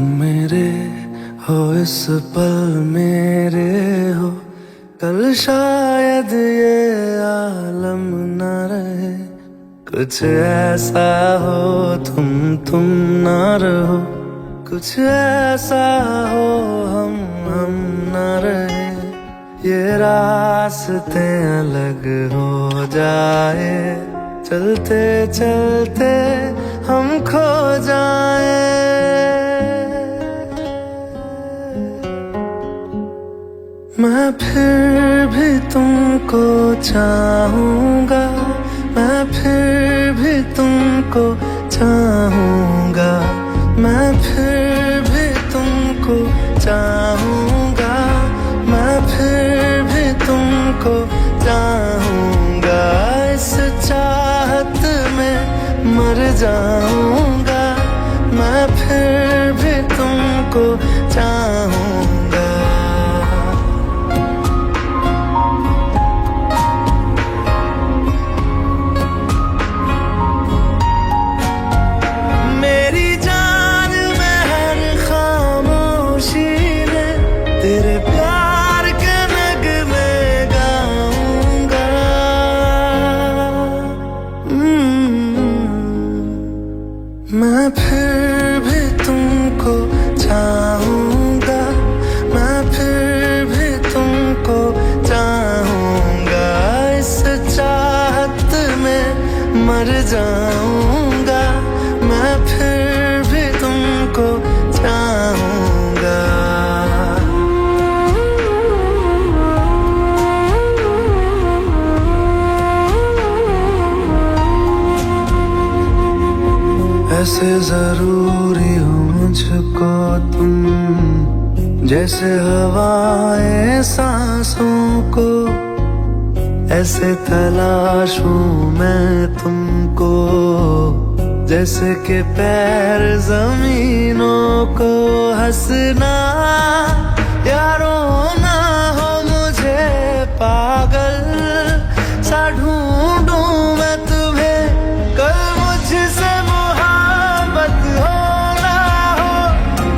तुम मेरे हो इस पल मेरे हो, कल शायद ये आलम न रहे। कुछ ऐसा हो तुम ना रहो, कुछ ऐसा हो हम ना रहे। ये रास्ते अलग हो जाए, चलते चलते हम खो जाए। मैं फिर भी तुमको चाहूंगा, मैं फिर भी तुमको चाहूंगा, मैं फिर भी तुमको चाहूंगा, मैं फिर भी तुमको चाहूंगा। इस चाहत में मर जाऊंगा, मैं फिर भी तुमको चाहूंगा। मेरी जान में हर खामोशी में तेरे प्यार के नगमे गाऊंगा। मैं फिर भी तुमको चाहूंगा, मैं फिर भी तुमको चाहूंगा। इस चाहत में मर जाऊंगा, मैं फिर भी तुमको चाहूंगा। ऐसे जरूरी हो मुझको तुम, जैसे हवाएं सांसों को। ऐसे तलाशूं मैं तुमको, जैसे कि पैर जमीनों को। हंसना या रोना हो मुझे पागल सा ढूंढूं मैं तुम्हें। कल मुझसे मोहब्बत हो ना हो,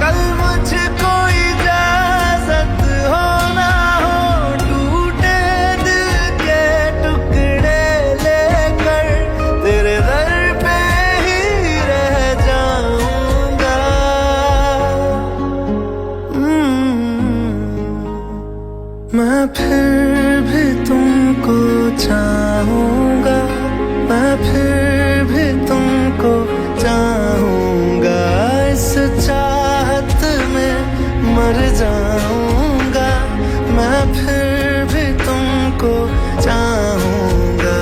कल मुझको इजाजत हो ना हो। टूटे दिल के टुकड़े लेकर तेरे दर पे ही रह जाऊंगा। मैं फिर भी तुमको चाहूंगा, मैं फिर भी तुमको चाहूंगा। इस चाहत में मर जाऊंगा, मैं फिर भी तुमको चाहूंगा।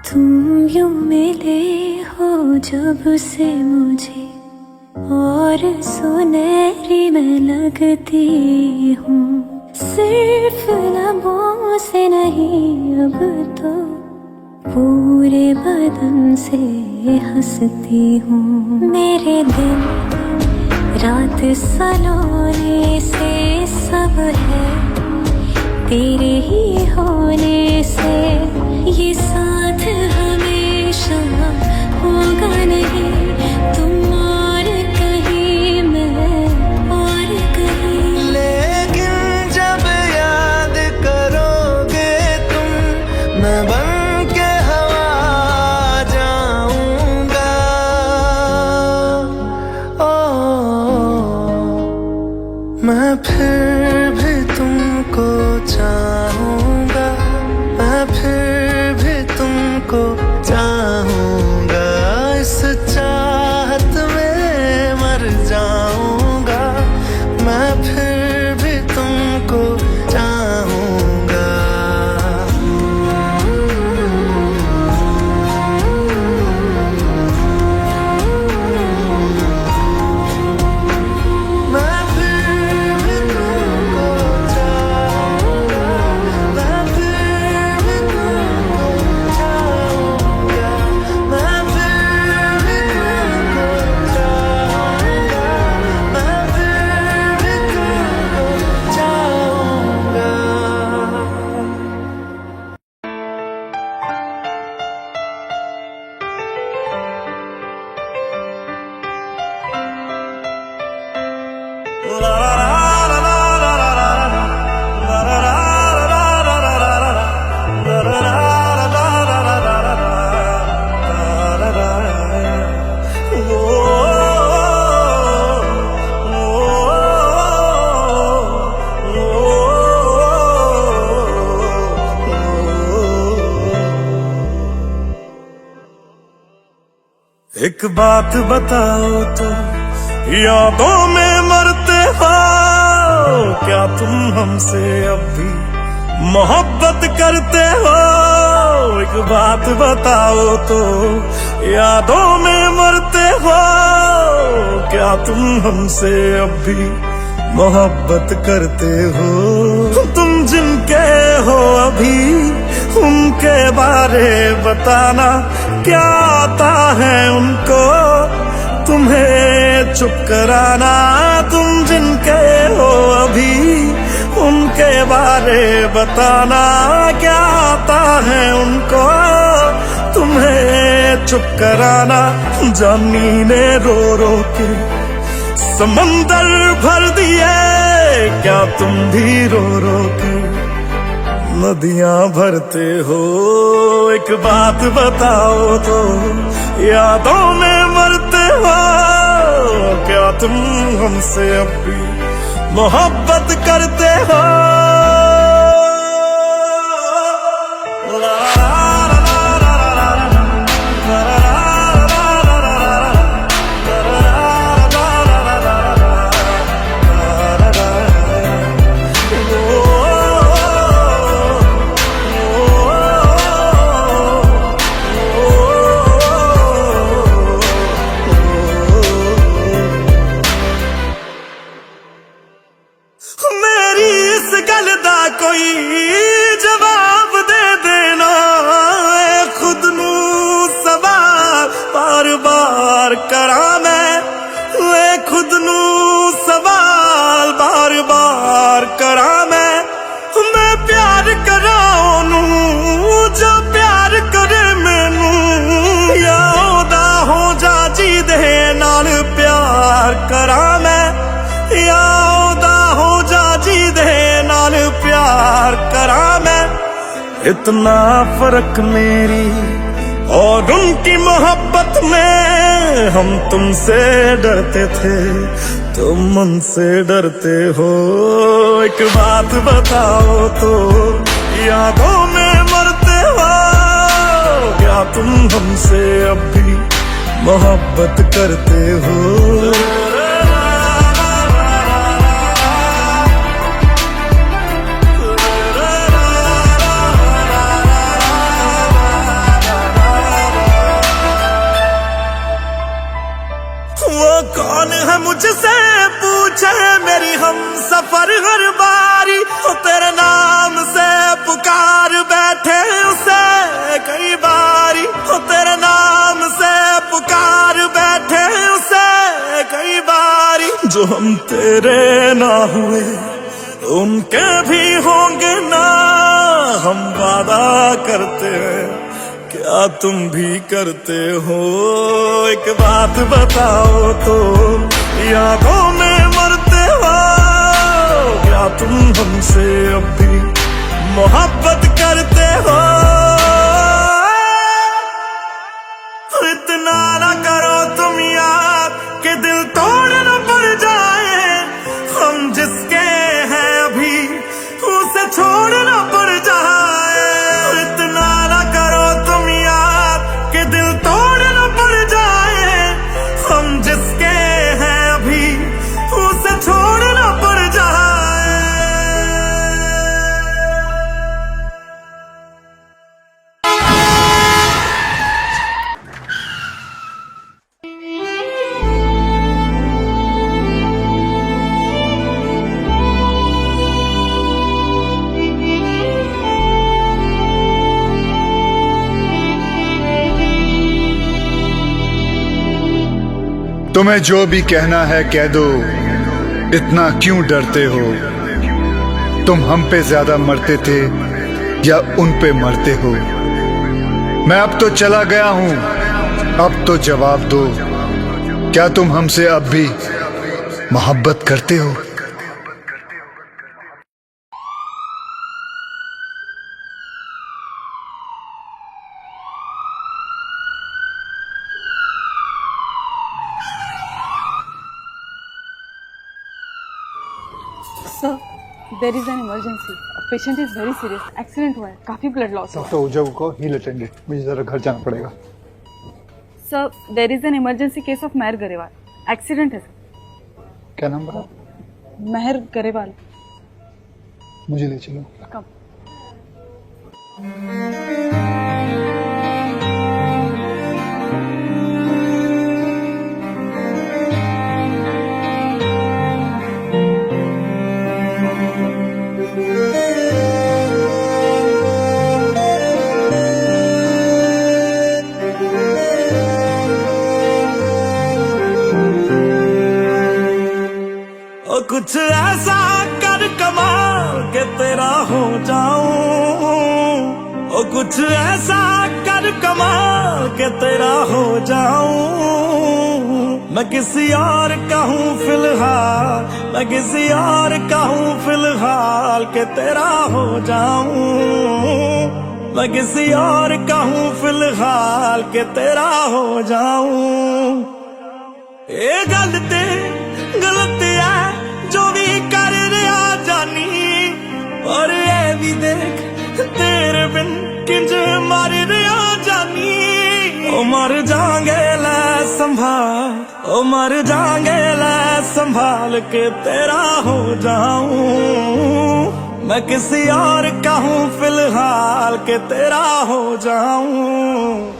तुम यूं मिले हो जब से मुझे, और सुनहरी मैं लगती हूँ। सिर्फ लबों से नहीं अब तो पूरे बदन से हंसती हूँ। मेरे दिन रात सलोने से सब है तेरे ही होने से। ये साथ हमेशा होगा नहीं, तुम और कहीं मैं और कहीं। लेकिन जब याद करोगे तुम, मैं बन के हवा जाऊंगा। मैं फिर भी तुमको चाहूंगा, एक बात बताओ तो, यादों में मरते हो क्या तुम हमसे अब भी मोहब्बत करते हो? एक बात बताओ तो, यादों में मरते हो क्या तुम हमसे अब भी मोहब्बत करते हो? तुम जिनके हो अभी उनके बारे बताना, क्या आता है उनको तुम्हें चुप कराना? तुम जिनके हो अभी उनके बारे बताना, क्या आता है उनको तुम्हें चुप कराना? जानी ने रो रो के समंदर भर दिए, क्या तुम भी रो रो के नदियां भरते हो? एक बात बताओ तो, यादों में मरते हो क्या तुम हमसे अब भी मोहब्बत करते हो? मेरी इस गल दा कोई जवाब दे देना, खुद नू सवाल बार बार करा मैं, खुद नू सवाल बार बार करा मैं प्यार करा ओनू जो प्यार करे मैनू, या ओदा हो जा जी दे नाल प्यार करा मैं, या प्यार करा मैं। इतना फर्क मेरी और उनकी मोहब्बत में, हम तुमसे डरते थे तुम उनसे डरते हो। एक बात बताओ तो, यादों में मरते हो क्या तुम हमसे अब भी मोहब्बत करते हो? कौन है मुझसे पूछे मेरी हम सफर हर बारी, तेरे नाम से पुकार बैठे उसे कई बारी, तेरे नाम से पुकार बैठे उसे कई बारी। जो हम तेरे ना हुए उनके भी होंगे ना, हम वादा करते हैं क्या तुम भी करते हो? एक बात बताओ तो, यादों में मरते हो क्या तुम हमसे अब भी मोहब्बत करते हो? इतना ना करो तुम यार कि दिल तोड़ न पड़ जाए, हम जिसके हैं अभी उसे छोड़ न पड़ जाए। इतना ना करो तुम यार कि दिल तोड़ न पड़ जाए, हम जिसके हैं अभी उसे छोड़ न पड़ जाए। तुम्हें जो भी कहना है कह दो, इतना क्यों डरते हो? तुम हम पे ज्यादा मरते थे या उन पे मरते हो? मैं अब तो चला गया हूं, अब तो जवाब दो, क्या तुम हमसे अब भी मोहब्बत करते हो? Sir, there is an emergency. A patient is very serious. Accident हुआ है, काफी ब्लड लॉस हुआ है। डॉक्टर ओझा को हील अटेंडेड, मुझे जरा घर जाना पड़ेगा। Sir, there is an emergency case of Meher Garewal. Accident है sir. क्या नाम बता? Meher Garewal. मुझे ले चलो। Come. ओ कुछ ऐसा कर कमाल के तेरा हो जाऊं, ओ कुछ ऐसा कर कमाल के तेरा हो जाऊं। मैं किसी और का हूँ फिलहाल, मैं किसी और का हूँ फिलहाल के तेरा हो जाऊं। मैं किसी और का हूँ फिलहाल के तेरा हो जाऊं। ये गलत है जो भी कर रहा जानी, और ये भी देख तेरे बिन किंज मर रहा जानी। ओ मर जाएंगे लै संभाल, ओ मर जाएंगे लै संभाल के तेरा हो जाऊं। मैं किसी और का हूँ फिलहाल के तेरा हो जाऊं।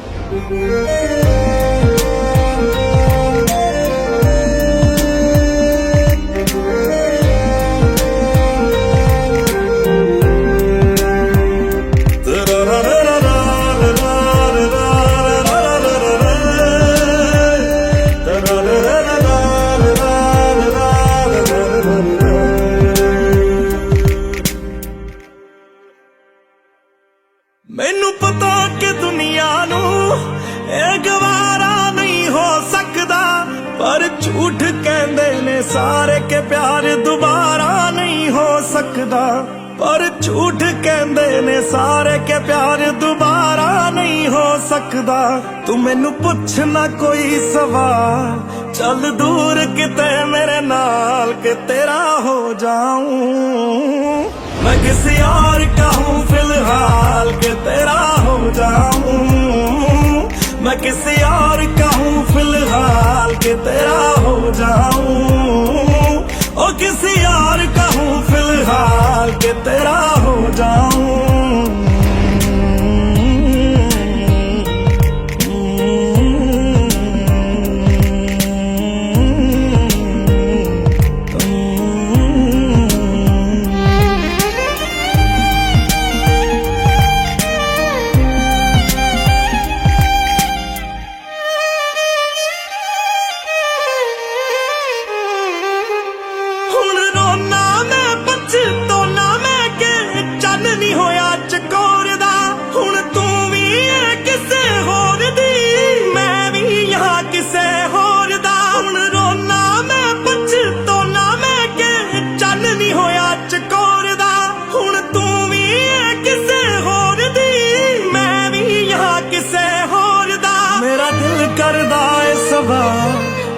मैनू पता कि दुनिया नू ये गवारा नहीं हो सकदा, पर झूठ कहंदे ने सारे के प्यार दोबारा नहीं हो सकदा। पर झूठ कहंदे ने सारे के प्यार दोबारा नहीं हो सकदा। तू मैनू पुछ ना कोई सवाल, चल दूर किते मेरे नाल के तेरा हो जाऊं। मैं किसी और का हूँ फिलहाल के तेरा हो जाऊं। मैं किसी और का हूँ फिलहाल के तेरा हो जाऊं। ओ किसी और का हूँ फिलहाल के तेरा हो जाऊं।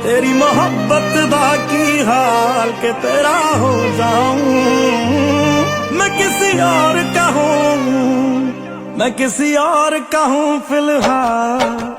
तेरी मोहब्बत दा की हाल के तेरा हो जाऊं। मैं किसी और का हूँ, मैं किसी और का हूँ फिलहाल।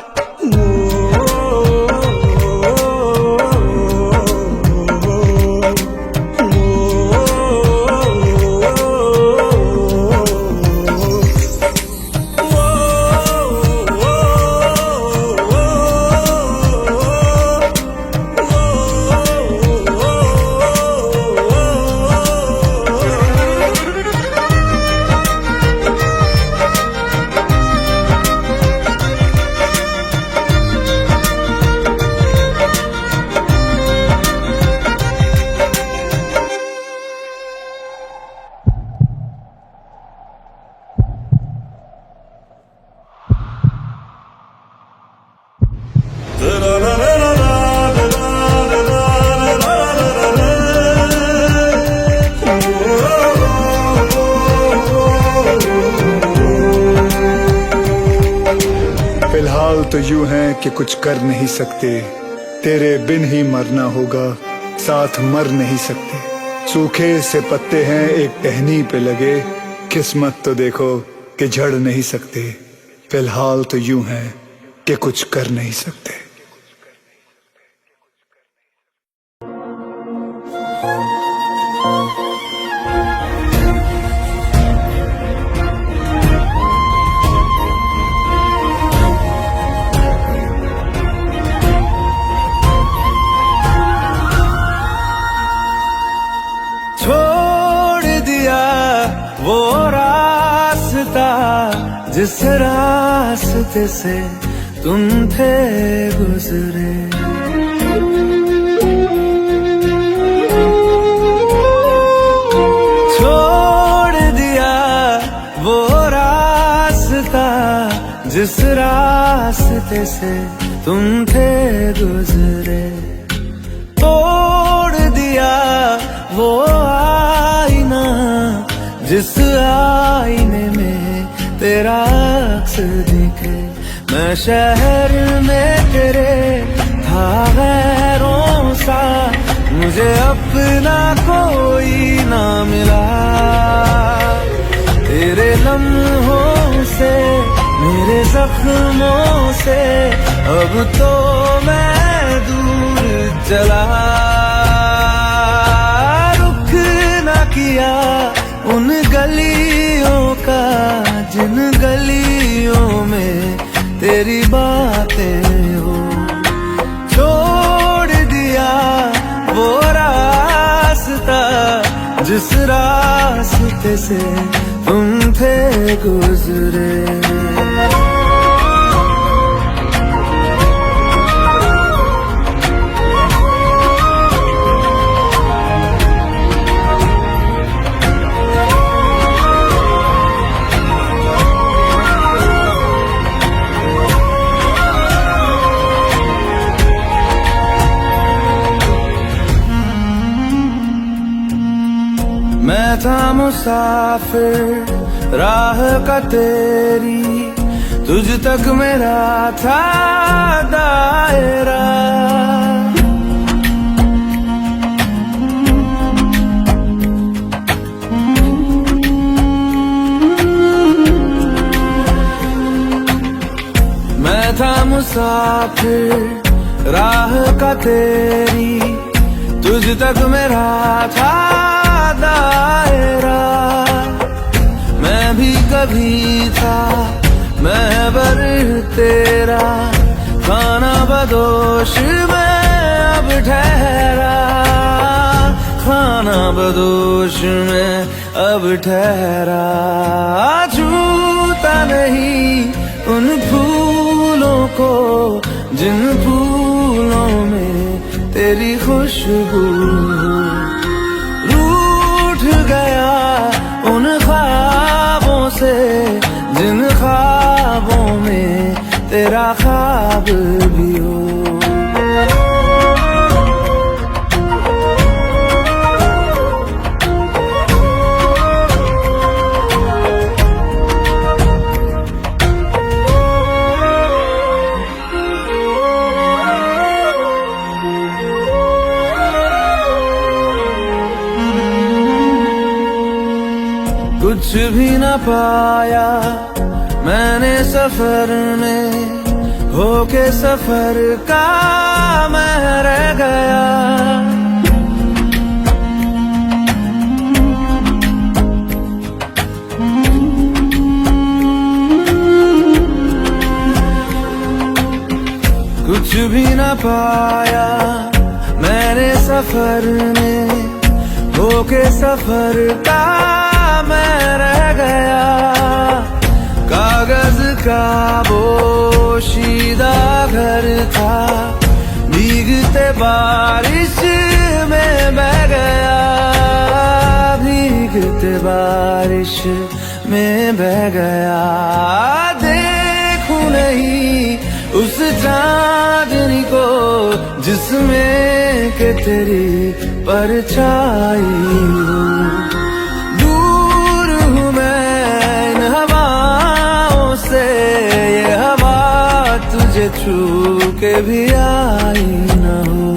फिलहाल तो यूं है कि कुछ कर नहीं सकते, तेरे बिन ही मरना होगा, साथ मर नहीं सकते। सूखे से पत्ते हैं एक टहनी पे लगे, किस्मत तो देखो कि झड़ नहीं सकते। फिलहाल तो यूं है कि कुछ कर नहीं सकते। छोड़ दिया वो रास्ता जिस रास्ते से तुम थे गुजरे। छोड़ दिया वो रास्ता जिस रास्ते से तुम थे गुजरे। तोड़ दिया वो आईना जिस आईने में तेरा अक्स दिखे। मैं शहर में तेरे था गैरों सा, मुझे अपना कोई ना मिला। तेरे लम्हों से मेरे जख्मों से अब तो मैं दूर चला। रुख ना किया उन गलियों का जिन गलियों में तेरी बातें हो। छोड़ दिया वो रास्ता जिस रास्ते से तुम थे गुजरे। मैं था मुसाफिर राह का तेरी, तुझ तक मेरा था दायरा। मैं था मुसाफिर राह का तेरी, तुझ तक मेरा था दायरा। मैं भी कभी था महबर तेरा, खाना बदोश में अब ठहरा। खाना बदोश में अब ठहरा। छूता नहीं उन फूलों को जिन फूलों में तेरी खुशबू। गया उन ख्वाबों से जिन ख्वाबों में तेरा ख्वाब भी हो। कुछ भी न पाया मैंने सफर में, होके सफर का मैं रह गया। कुछ भी न पाया मैंने सफर में, होके सफर का मैं रह गया। कागज का पोशीदा घर था, भीगते बारिश में बह गया। भीगते बारिश में बह गया। देखूं नहीं उस चांदनी को जिसमें के तेरी परछाई हो। ये हवा तुझे छू के भी आई न हो।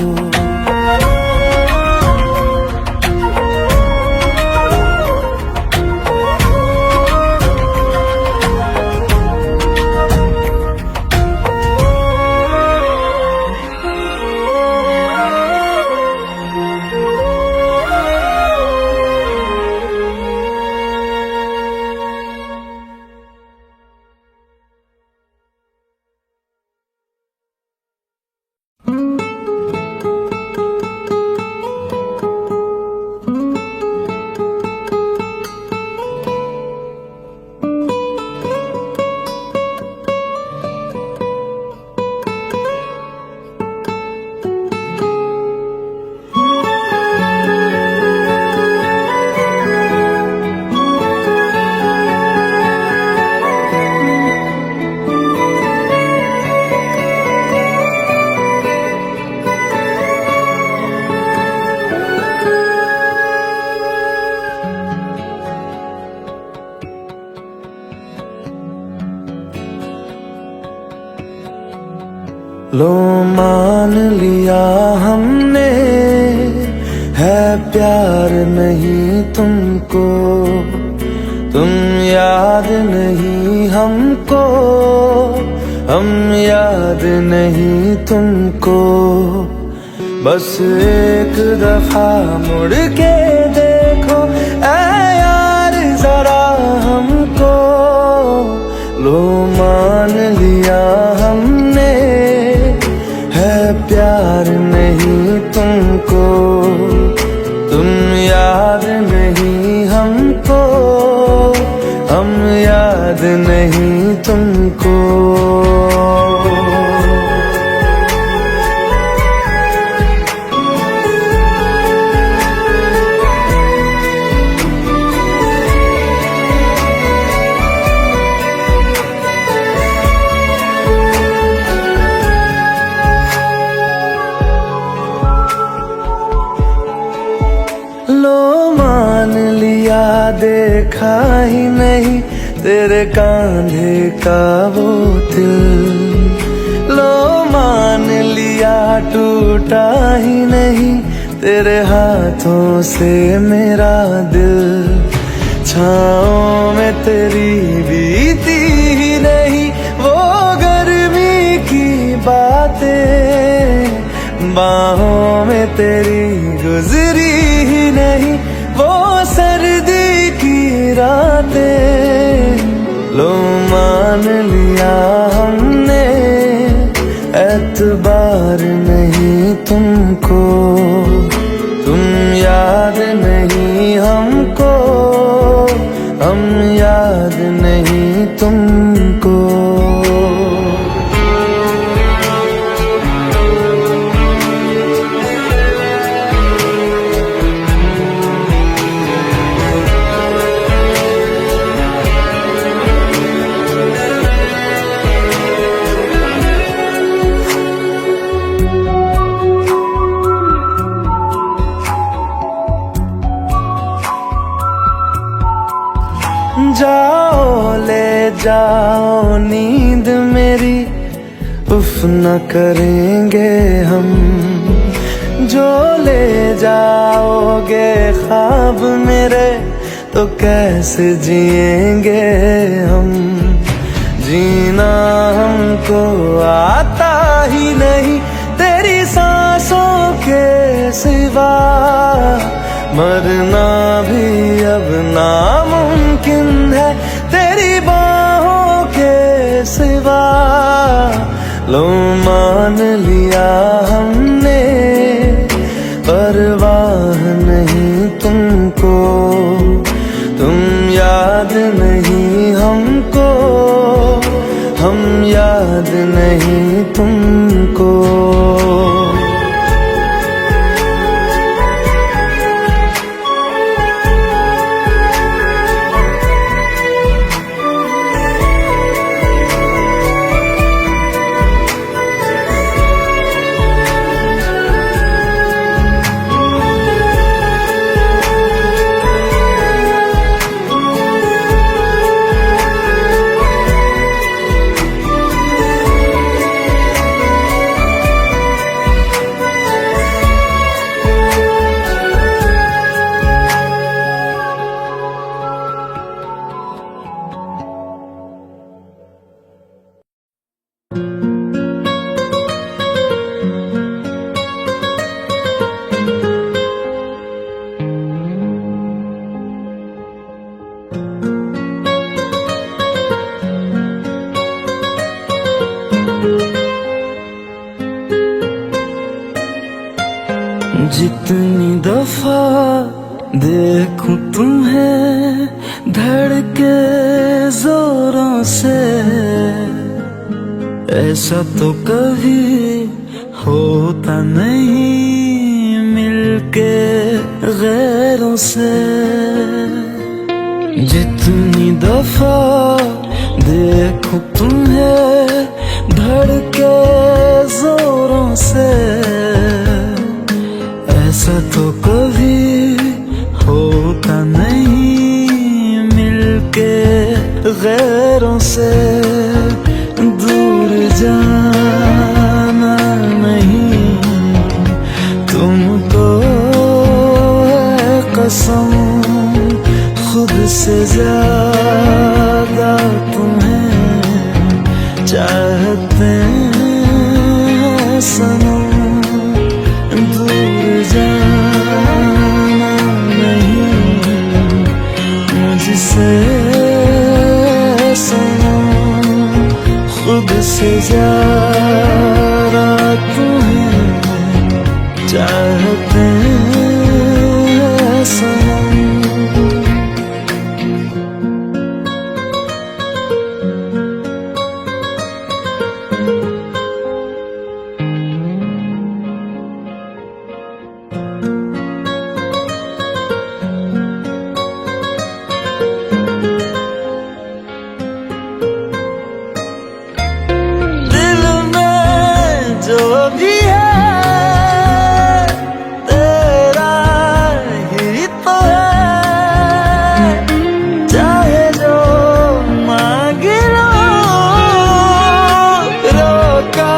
लो मान लिया हमने है प्यार नहीं तुमको, तुम याद नहीं हमको, हम याद नहीं तुमको। बस एक दफा मुड़ के देखो ऐ यार जरा हमको, लो मान लिया हमने है प्यार नहीं तुमको, तुम याद नहीं हमको, हम याद नहीं तुमको। लो मान लिया देखा ही नहीं तेरे कांधे का वो दिल, लो मान लिया टूटा ही नहीं तेरे हाथों से मेरा दिल। छाँव में तेरी बीती ही नहीं वो गर्मी की बातें, बाहों में तेरी गुजरी ही नहीं वो सर्दी की रातें। लो मान लिया हमने एतबार नहीं तुमको, तुम याद नहीं हमको, हम याद नहीं तुमको। जाओ ले जाओ नींद मेरी, उफ न करेंगे हम, जो ले जाओगे ख्वाब मेरे तो कैसे जिएंगे हम। जीना हमको आता ही नहीं तेरी सांसों के सिवा, मरना भी अब नामुमकिन है तेरी बाहों के सिवा। लो मान लिया हमने परवाह नहीं तुमको, तुम याद नहीं हमको, हम याद नहीं तुमको। जितनी दफा देखूं तुम्हें धड़के जोरों से, ऐसा तो कभी होता नहीं मिलके गैरों से। जितनी दफा देखूं तुम्हें धड़के जोरों से, ऐसा तो कभी होता नहीं मिलके गैरों से। दूर जाना से ज्यादा तुम्हें चाहते हैं सनम, दूर जाना नहीं मुझसे सनम, खुद से ज्यादा तुम्हें चाहते हैं सनम। दिल में जो भी है तेरा ही तो है, चाहे जो मांग लो, रोका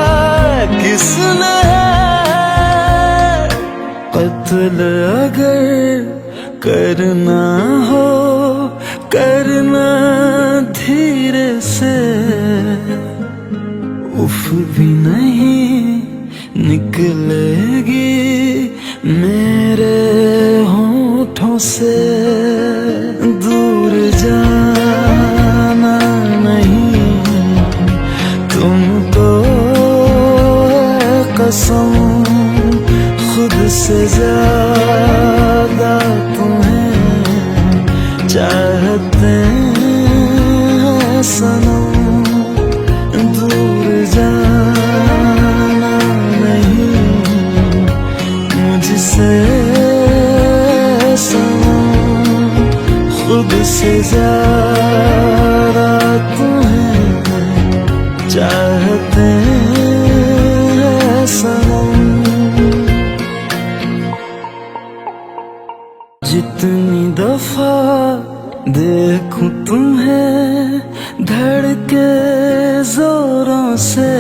किसने है। कत्ल अगर करना हो करना धीरे से, उफ भी नहीं निकलेगी मेरे होठों से, दूर जाना नहीं तुमको कसम, खुद से ज्यादा तुम्हें चाहते हैं सनम, दूर जाना नहीं मुझसे सनम, खुद से ज्यादा तुम्हें चाहते हैं सनम। जितनी दफा देखूं तुम्हें धड़के जोरों से,